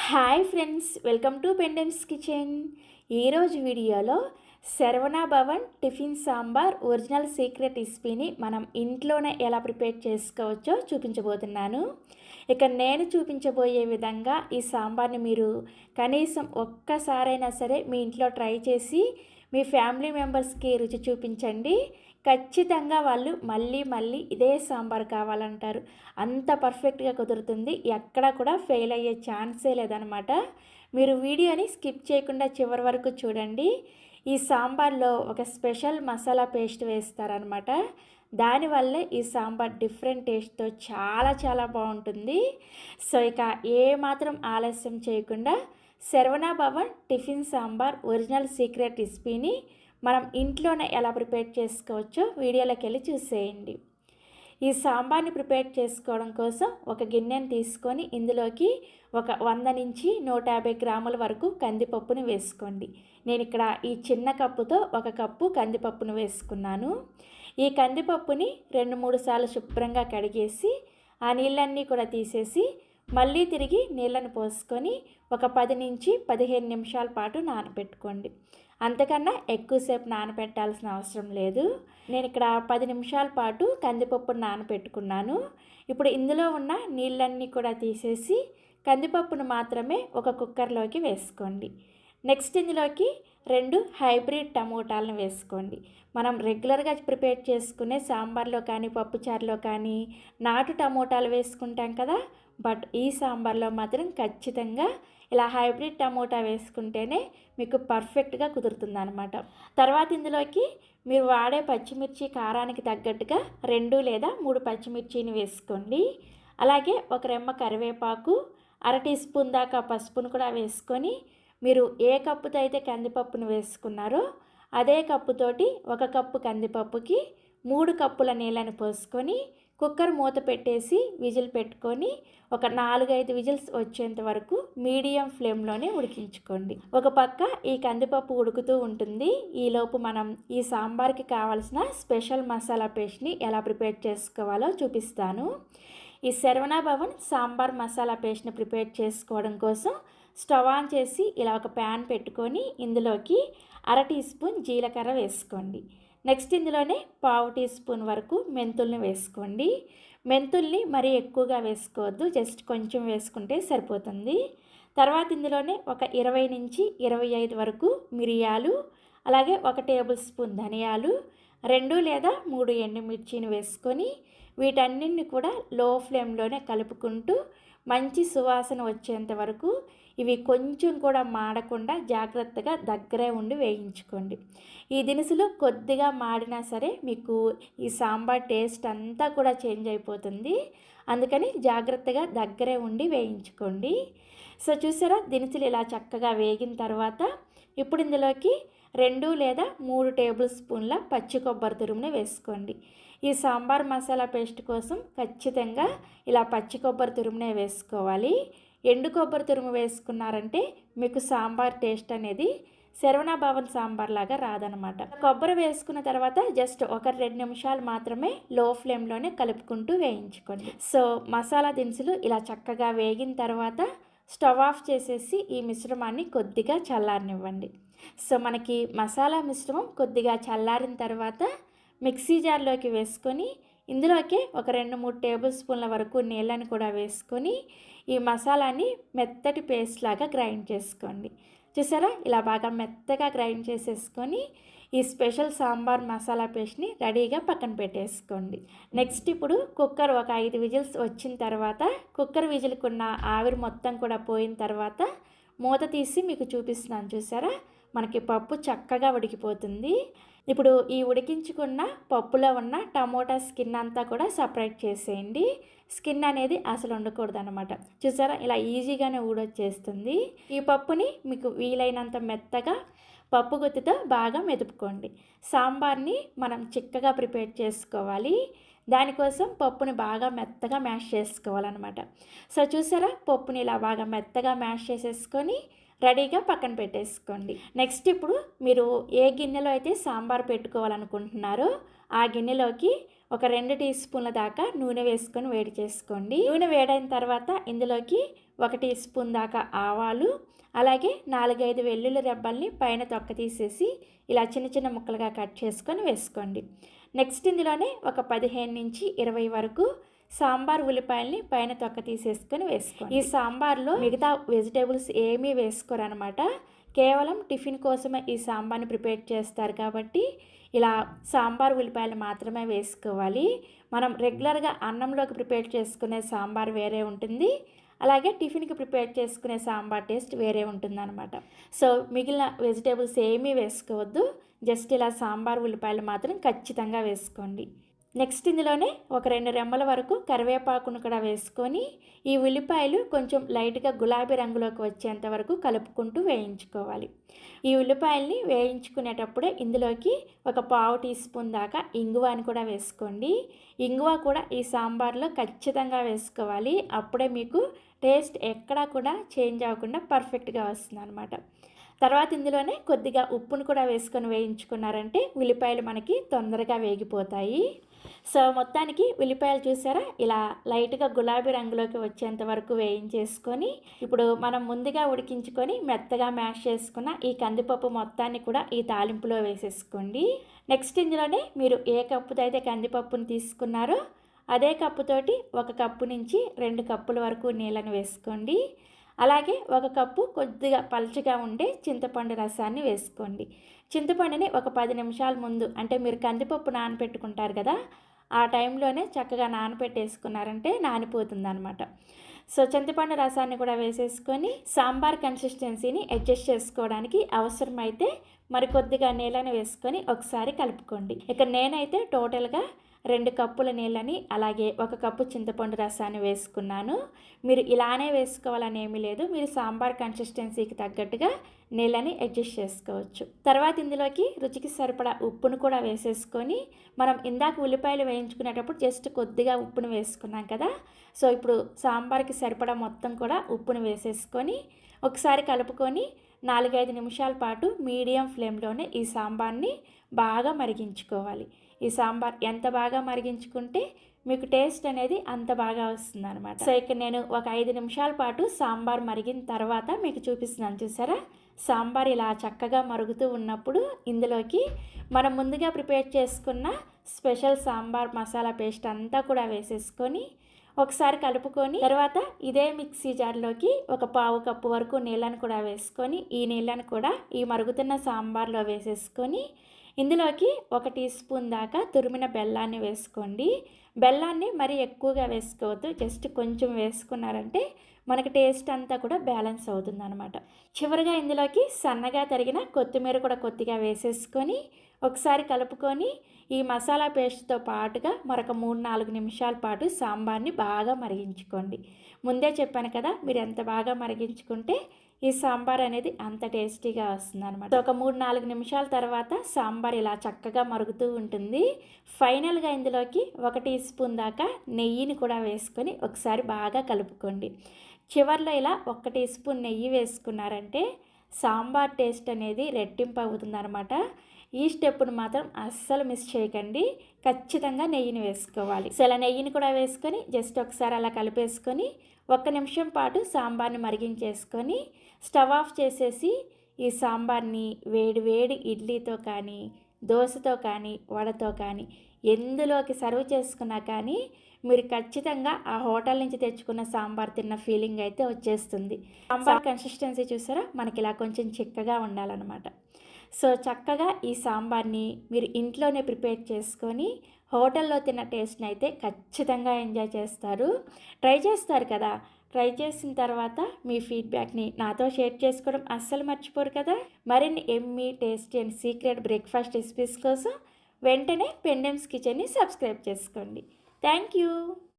Hi friends, welcome to Pendems kitchen. ఈరోజు వీడియోలో Saravana Bhavan tiffin sambar original secret రెసిపీని మనం ఇంట్లోనే ఎలా ప్రిపేర్ చేసుకోవచ్చో చూపించబోతున్నాను. ఇక నేను చూపించబోయే విధంగా ఈ సాంబార్ని మీరు కనీసం ఒక్కసారైనా సరే మీ ఇంట్లో ట్రై చేసి మీ ఫ్యామిలీ మెంబర్స్కి రుచి చూపించండి. ఖచ్చితంగా వాళ్ళు మళ్ళీ మళ్ళీ ఇదే సాంబార్ కావాలంటారు. అంత పర్ఫెక్ట్గా కుదురుతుంది. ఎక్కడా కూడా ఫెయిల్ అయ్యే ఛాన్సే లేదనమాట. మీరు వీడియోని స్కిప్ చేయకుండా చివరి వరకు చూడండి. ఈ సాంబార్లో ఒక స్పెషల్ మసాలా పేస్ట్ వేస్తారనమాట. దానివల్లే ఈ సాంబార్ డిఫరెంట్ టేస్ట్తో చాలా చాలా బాగుంటుంది. సో ఇక ఏమాత్రం ఆలస్యం చేయకుండా Saravana Bhavan tiffin sambar original secret రెసిపీని మనం ఇంట్లోనే ఎలా ప్రిపేర్ చేసుకోవచ్చో వీడియోలోకి వెళ్ళి చూసేయండి. ఈ సాంబార్ని ప్రిపేర్ చేసుకోవడం కోసం ఒక గిన్నెని తీసుకొని ఇందులోకి ఒక 100 నుంచి 150 గ్రాముల వరకు కందిపప్పుని వేసుకోండి. నేను ఇక్కడ ఈ చిన్న కప్పుతో 1 కప్పు కందిపప్పును వేసుకున్నాను. ఈ కందిపప్పుని 2-3 సార్లు శుభ్రంగా కడిగేసి ఆ నీళ్ళన్నీ కూడా తీసేసి మళ్ళీ తిరిగి నీళ్ళను పోసుకొని ఒక 10 నుంచి 15 నిమిషాల పాటు నానబెట్టుకోండి. అంతకన్నా ఎక్కువసేపు నానబెట్టాల్సిన అవసరం లేదు. నేను ఇక్కడ 10 నిమిషాల పాటు కందిపప్పును నానబెట్టుకున్నాను. ఇప్పుడు ఇందులో ఉన్న నీళ్ళన్నీ కూడా తీసేసి కందిపప్పును మాత్రమే ఒక కుక్కర్లోకి వేసుకోండి. నెక్స్ట్ ఇందులోకి 2 హైబ్రిడ్ టమోటాలను వేసుకోండి. మనం రెగ్యులర్గా ప్రిపేర్ చేసుకునే సాంబార్లో కానీ పప్పుచారులో కానీ నాటు టమోటాలు వేసుకుంటాం కదా, బట్ ఈ సాంబార్లో మాత్రం ఖచ్చితంగా ఇలా హైబ్రిడ్ టమోటా వేసుకుంటేనే మీకు పర్ఫెక్ట్గా కుదురుతుంది అనమాట. తర్వాత ఇందులోకి మీరు వాడే పచ్చిమిర్చి కారానికి తగ్గట్టుగా 2 లేదా 3 పచ్చిమిర్చిని వేసుకోండి. అలాగే ఒక రెమ్మ కరివేపాకు, 1/2 టీ స్పూన్ దాకా పసుపును కూడా వేసుకొని మీరు ఏ కప్పుతో అయితే కందిపప్పును వేసుకున్నారో అదే కప్పుతోటి 1 కప్పు కందిపప్పుకి 3 కప్పుల నీళ్ళని పోసుకొని కుక్కర్ మూత పెట్టేసి విజిల్ పెట్టుకొని ఒక 4-5 విజిల్స్ వచ్చేంత వరకు మీడియం ఫ్లేమ్లోనే ఉడికించుకోండి. ఒక పక్క ఈ కందిపప్పు ఉడుకుతూ ఉంటుంది. ఈలోపు మనం ఈ సాంబార్కి కావాల్సిన స్పెషల్ మసాలా పేస్ట్ని ఎలా ప్రిపేర్ చేసుకోవాలో చూపిస్తాను. ఈ శరవణ భవన్ సాంబార్ మసాలా పేస్ట్ని ప్రిపేర్ చేసుకోవడం కోసం స్టవ్ ఆన్ చేసి ఇలా ఒక ప్యాన్ పెట్టుకొని ఇందులోకి 1/2 టీ స్పూన్ జీలకర్ర వేసుకోండి. నెక్స్ట్ ఇందులోనే 1/2 టీ స్పూన్ వరకు మెంతుల్ని వేసుకోండి. మెంతుల్ని మరీ ఎక్కువగా వేసుకోవద్దు, జస్ట్ కొంచెం వేసుకుంటే సరిపోతుంది. తర్వాత ఇందులోనే ఒక 20 నుంచి 25 వరకు మిరియాలు, అలాగే 1 టేబుల్ స్పూన్ ధనియాలు, 2 లేదా 3 ఎండుమిర్చిని వేసుకొని వీటన్నిటిని కూడా లో ఫ్లేమ్లోనే కలుపుకుంటూ మంచి సువాసన వచ్చేంత వరకు ఇవి కొంచెం కూడా మాడకుండా జాగ్రత్తగా దగ్గరే ఉండి వేయించుకోండి. ఈ దినుసులు కొద్దిగా మాడినా సరే మీకు ఈ సాంబార్ టేస్ట్ అంతా కూడా చేంజ్ అయిపోతుంది. అందుకని జాగ్రత్తగా దగ్గరే ఉండి వేయించుకోండి. సో చూసారా, దినుసులు ఇలా చక్కగా వేగిన తర్వాత ఇప్పుడు ఇందులోకి 2 లేదా 3 టేబుల్ స్పూన్ల పచ్చి కొబ్బరి తురుముని వేసుకోండి. ఈ సాంబార్ మసాలా పేస్ట్ కోసం ఖచ్చితంగా ఇలా పచ్చి కొబ్బరి తురుమునే వేసుకోవాలి. ఎండు కొబ్బరి తురుము వేసుకున్నారంటే మీకు సాంబార్ టేస్ట్ అనేది శరవణ భవన్ సాంబార్ లాగా రాదనమాట. కొబ్బరి వేసుకున్న తర్వాత జస్ట్ 1-2 నిమిషాలు మాత్రమే లో ఫ్లేమ్లోనే కలుపుకుంటూ వేయించుకోండి. సో మసాలా దినుసులు ఇలా చక్కగా వేగిన తర్వాత స్టవ్ ఆఫ్ చేసేసి ఈ మిశ్రమాన్ని కొద్దిగా చల్లారనివ్వండి. సో మనకి మసాలా మిశ్రమం కొద్దిగా చల్లారిన తర్వాత మిక్సీ జార్లోకి వేసుకొని ఇందులోకి ఒక 2-3 టేబుల్ స్పూన్ల వరకు నీళ్ళని కూడా వేసుకొని ఈ మసాలాని మెత్తటి పేస్ట్ లాగా గ్రైండ్ చేసుకోండి. చూసారా, ఇలా బాగా మెత్తగా గ్రైండ్ చేసేసుకొని ఈ స్పెషల్ సాంబార్ మసాలా పేస్ట్ని రెడీగా పక్కన పెట్టేసుకోండి. నెక్స్ట్ ఇప్పుడు కుక్కర్ ఒక 5 విజిల్స్ వచ్చిన తర్వాత కుక్కర్ విజిల్కున్న ఆవిరి మొత్తం కూడా పోయిన తర్వాత మూత తీసి మీకు చూపిస్తున్నాను. చూసారా, మనకి పప్పు చక్కగా ఉడికిపోతుంది. ఇప్పుడు ఈ ఉడికించుకున్న పప్పులో ఉన్న టమోటా స్కిన్ అంతా కూడా సపరేట్ చేసేయండి. స్కిన్ అనేది అసలు ఉండకూడదు అనమాట. చూసారా, ఇలా ఈజీగానే ఊడొచ్చేస్తుంది. ఈ పప్పుని మీకు వీలైనంత మెత్తగా పప్పు గుత్తితో బాగా మెదుపుకోండి. సాంబార్ని మనం చిక్కగా ప్రిపేర్ చేసుకోవాలి. దానికోసం పప్పుని బాగా మెత్తగా మ్యాష్ చేసుకోవాలన్నమాట. సో చూసారా, పప్పుని ఇలా బాగా మెత్తగా మ్యాష్ చేసేసుకొని రెడీగా పక్కన పెట్టేసుకోండి. నెక్స్ట్ ఇప్పుడు మీరు ఏ గిన్నెలో అయితే సాంబార్ పెట్టుకోవాలనుకుంటున్నారో ఆ గిన్నెలోకి ఒక 2 టీ స్పూన్ల దాకా నూనె వేసుకొని వేడి చేసుకోండి. నూనె వేడైన తర్వాత ఇందులోకి 1 టీ స్పూన్ దాకా ఆవాలు, అలాగే 4-5 వెల్లుల్లి రెబ్బల్ని పైన తొక్క తీసేసి ఇలా చిన్న చిన్న ముక్కలుగా కట్ చేసుకొని వేసుకోండి. నెక్స్ట్ ఇందులోనే ఒక 15-20 వరకు సాంబార్ ఉల్లిపాయల్ని పైన తొక్క తీసేసుకొని వేసుకోండి. ఈ సాంబార్లో మిగతా వెజిటేబుల్స్ ఏమీ వేసుకోరనమాట. కేవలం టిఫిన్ కోసమే ఈ సాంబార్ని ప్రిపేర్ చేస్తారు కాబట్టి ఇలా సాంబార్ ఉల్లిపాయలు మాత్రమే వేసుకోవాలి. మనం రెగ్యులర్గా అన్నంలోకి ప్రిపేర్ చేసుకునే సాంబార్ వేరే ఉంటుంది, అలాగే టిఫిన్కి ప్రిపేర్ చేసుకునే సాంబార్ టేస్ట్ వేరే ఉంటుందన్నమాట. సో మిగిలిన వెజిటేబుల్స్ ఏమీ వేసుకోవద్దు, జస్ట్ ఇలా సాంబార్ ఉల్లిపాయలు మాత్రం ఖచ్చితంగా వేసుకోండి. నెక్స్ట్ ఇందులోనే ఒక 2 రెమ్మల వరకు కరివేపాకును కూడా వేసుకొని ఈ ఉల్లిపాయలు కొంచెం లైట్గా గులాబీ రంగులోకి వచ్చేంత వరకు కలుపుకుంటూ వేయించుకోవాలి. ఈ ఉల్లిపాయల్ని వేయించుకునేటప్పుడే ఇందులోకి ఒక 1/2 టీ స్పూన్ దాకా ఇంగువని కూడా వేసుకోండి. ఇంగువ కూడా ఈ సాంబార్లో ఖచ్చితంగా వేసుకోవాలి, అప్పుడే మీకు టేస్ట్ ఎక్కడా కూడా చేంజ్ అవ్వకుండా పర్ఫెక్ట్గా వస్తుంది అనమాట. తర్వాత ఇందులోనే కొద్దిగా ఉప్పును కూడా వేసుకొని వేయించుకున్నారంటే ఉల్లిపాయలు మనకి తొందరగా వేగిపోతాయి. సో మొత్తానికి ఉల్లిపాయలు చూసారా, ఇలా లైట్గా గులాబీ రంగులోకి వచ్చేంత వరకు వేయించేసుకొని ఇప్పుడు మనం ముందుగా ఉడికించుకొని మెత్తగా మ్యాష్ చేసుకున్న ఈ కందిపప్పు మొత్తాన్ని కూడా ఈ తాలింపులో వేసేసుకోండి. నెక్స్ట్ ఇందులోనే మీరు ఏ కప్పుతో అయితే కందిపప్పుని తీసుకున్నారో అదే కప్పుతోటి 1 కప్పు నుంచి 2 కప్పుల వరకు నీళ్ళని వేసుకోండి. అలాగే 1 కప్పు కొద్దిగా పల్చగా ఉండే చింతపండు రసాన్ని వేసుకోండి. చింతపండుని ఒక 10 నిమిషాల ముందు, అంటే మీరు కందిపప్పు నానబెట్టుకుంటారు కదా, ఆ టైంలోనే చక్కగా నానబెట్టేసుకున్నారంటే నానిపోతుంది అనమాట. సో చింతపండు రసాన్ని కూడా వేసేసుకొని సాంబార్ కన్సిస్టెన్సీని అడ్జస్ట్ చేసుకోవడానికి అవసరమైతే మరికొద్దిగా నీళ్ళని వేసుకొని ఒకసారి కలుపుకోండి. ఇక నేనైతే టోటల్గా 2 కప్పుల నీళ్ళని అలాగే 1 కప్పు చింతపండు రసాన్ని వేసుకున్నాను. మీరు ఇలానే వేసుకోవాలని ఏమీ లేదు, మీరు సాంబార్ కన్సిస్టెన్సీకి తగ్గట్టుగా నీళ్ళని అడ్జస్ట్ చేసుకోవచ్చు. తర్వాత ఇందులోకి రుచికి సరిపడా ఉప్పును కూడా వేసేసుకొని మనం ఇందాక ఉల్లిపాయలు వేయించుకునేటప్పుడు జస్ట్ కొద్దిగా ఉప్పును వేసుకున్నాం కదా, సో ఇప్పుడు సాంబార్కి సరిపడా మొత్తం కూడా ఉప్పును వేసేసుకొని ఒకసారి కలుపుకొని 4-5 నిమిషాల పాటు మీడియం ఫ్లేమ్లోనే ఈ సాంబార్ని బాగా మరిగించుకోవాలి. ఈ సాంబార్ ఎంత బాగా మరిగించుకుంటే మీకు టేస్ట్ అనేది అంత బాగా వస్తుంది అనమాట. సో ఇక్కడ నేను ఒక 5 నిమిషాల పాటు సాంబార్ మరిగిన తర్వాత మీకు చూపిస్తున్నాను. చూసారా, సాంబార్ ఇలా చక్కగా మరుగుతూ ఉన్నప్పుడు ఇందులోకి మనం ముందుగా ప్రిపేర్ చేసుకున్న స్పెషల్ సాంబార్ మసాలా పేస్ట్ అంతా కూడా వేసేసుకొని ఒకసారి కలుపుకొని తర్వాత ఇదే మిక్సీ జార్లోకి ఒక 1/2 కప్పు వరకు నీళ్ళను కూడా వేసుకొని ఈ నీళ్ళను కూడా ఈ మరుగుతున్న సాంబార్లో వేసేసుకొని ఇందులోకి 1 టీ స్పూన్ దాకా తురిమిన బెల్లాన్ని వేసుకోండి. బెల్లాన్ని మరీ ఎక్కువగా వేసుకోవద్దు, జస్ట్ కొంచెం వేసుకున్నారంటే మనకి టేస్ట్ అంతా కూడా బ్యాలెన్స్ అవుతుంది అనమాట. చివరిగా ఇందులోకి సన్నగా తరిగిన కొత్తిమీర కూడా కొద్దిగా వేసేసుకొని ఒకసారి కలుపుకొని ఈ మసాలా పేస్ట్తో పాటుగా మరొక 3-4 నిమిషాల పాటు సాంబార్ని బాగా మరిగించుకోండి. ముందే చెప్పాను కదా, మీరు ఎంత బాగా మరిగించుకుంటే ఈ సాంబార్ అనేది అంత టేస్టీగా వస్తుంది అనమాట. ఒక 3-4 నిమిషాల తర్వాత సాంబార్ ఇలా చక్కగా మరుగుతూ ఉంటుంది. ఫైనల్గా ఇందులోకి 1 టీ స్పూన్ దాకా నెయ్యిని కూడా వేసుకొని ఒకసారి బాగా కలుపుకోండి. చివర్లో ఇలా 1 టీ స్పూన్ నెయ్యి వేసుకున్నారంటే సాంబార్ టేస్ట్ అనేది రెట్టింపు అవుతుంది అనమాట. ఈ స్టెప్పును మాత్రం అస్సలు మిస్ చేయకండి, ఖచ్చితంగా నెయ్యిని వేసుకోవాలి. సో అలా నెయ్యిని కూడా వేసుకొని జస్ట్ ఒకసారి అలా కలిపేసుకొని 1 నిమిషం పాటు సాంబార్ని మరిగించేసుకొని స్టవ్ ఆఫ్ చేసేసి ఈ సాంబార్ని వేడి వేడి ఇడ్లీతో కానీ దోశతో కానీ వడతో కానీ ఎందులోకి సర్వ్ చేసుకున్నా కానీ మీరు ఖచ్చితంగా ఆ హోటల్ నుంచి తెచ్చుకున్న సాంబార్ తిన్న ఫీలింగ్ అయితే వచ్చేస్తుంది. సాంబార్ కన్సిస్టెన్సీ చూసారా, మనకి ఇలా కొంచెం చిక్కగా ఉండాలన్నమాట. సో చక్కగా ఈ సాంబార్ని మీరు ఇంట్లోనే ప్రిపేర్ చేసుకొని హోటల్లో తిన్న టేస్ట్ని అయితే ఖచ్చితంగా ఎంజాయ్ చేస్తారు. ట్రై చేస్తారు కదా, ట్రై చేసిన తర్వాత మీ ఫీడ్బ్యాక్ని నాతో షేర్ చేసుకోవడం అస్సలు మర్చిపోరు కదా. మరిన్ని Emmy tasty and secret breakfast recipes కోసం వెంటనే పెండెమ్స్ కిచెన్ని సబ్స్క్రైబ్ చేసుకోండి. Thank you.